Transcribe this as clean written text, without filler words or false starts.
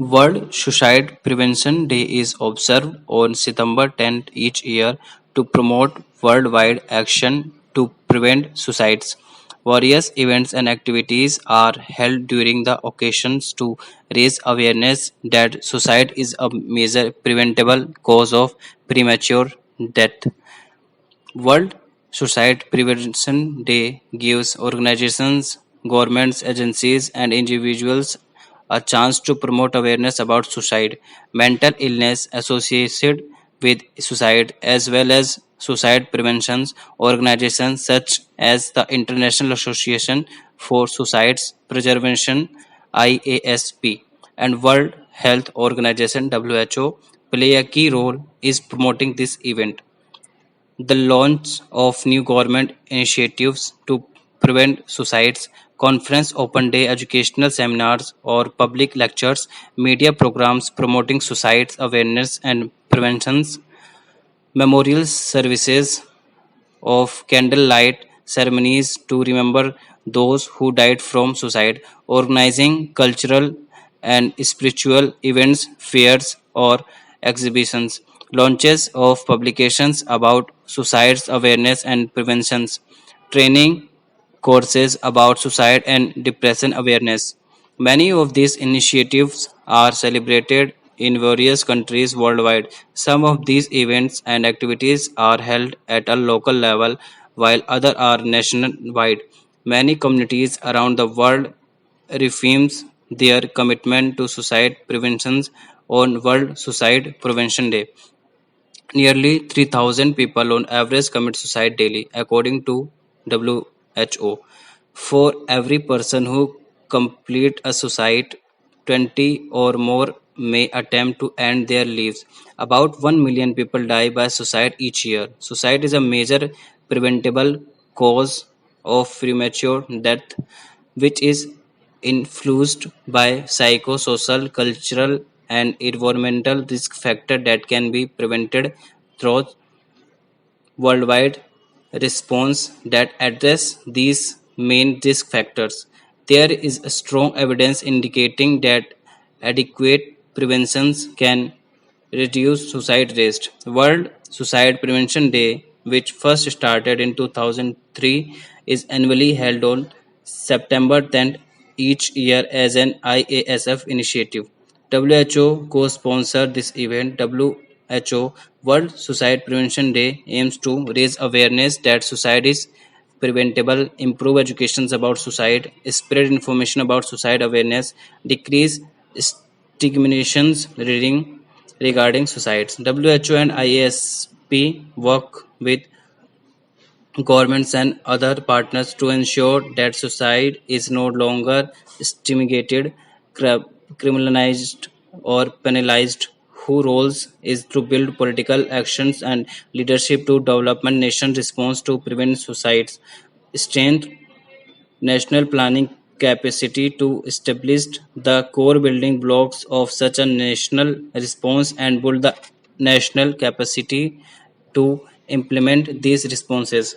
World Suicide Prevention Day is observed on September 10th each year to promote worldwide action to prevent suicides. Various events and activities are held during the occasions to raise awareness that suicide is a major preventable cause of premature death. World Suicide Prevention Day gives organizations, governments, agencies, and individuals a chance to promote awareness about suicide, mental illness associated with suicide, as well as suicide prevention. Organizations such as the International Association for Suicides Prevention (IASP) and World Health Organization (WHO) play a key role in promoting this event. The launch of new government initiatives to prevent suicides, conference, open day educational seminars or public lectures, media programs promoting suicide awareness and preventions, memorial services of candlelight ceremonies to remember those who died from suicide, organizing cultural and spiritual events, fairs, or exhibitions, launches of publications about suicide awareness and preventions, training courses about suicide and depression awareness. Many of these initiatives are celebrated in various countries worldwide. Some of these events and activities are held at a local level, while others are nationwide. Many communities around the world reaffirms their commitment to suicide prevention on World Suicide Prevention Day. Nearly 3,000 people on average commit suicide daily, according to WHO. For every person who complete a suicide, 20 or more may attempt to end their lives. About 1 million people die by suicide each year. Suicide is a major preventable cause of premature death, which is influenced by psychosocial, cultural, and environmental risk factors that can be prevented through worldwide response that address these main risk factors. There is a strong evidence indicating that adequate preventions can reduce suicide rates. World Suicide Prevention Day, which first started in 2003, is annually held on September 10th each year as an IASF initiative. WHO co-sponsored this event. WHO World Suicide Prevention Day aims to raise awareness that suicide is preventable, improve education about suicide, spread information about suicide awareness, decrease stigmatizations regarding suicides. WHO and IASP work with governments and other partners to ensure that suicide is no longer stigmatized, criminalized, or penalized. Whose roles is to build political actions and leadership to development nation response to prevent suicides, strengthen national planning capacity to establish the core building blocks of such a national response and build the national capacity to implement these responses.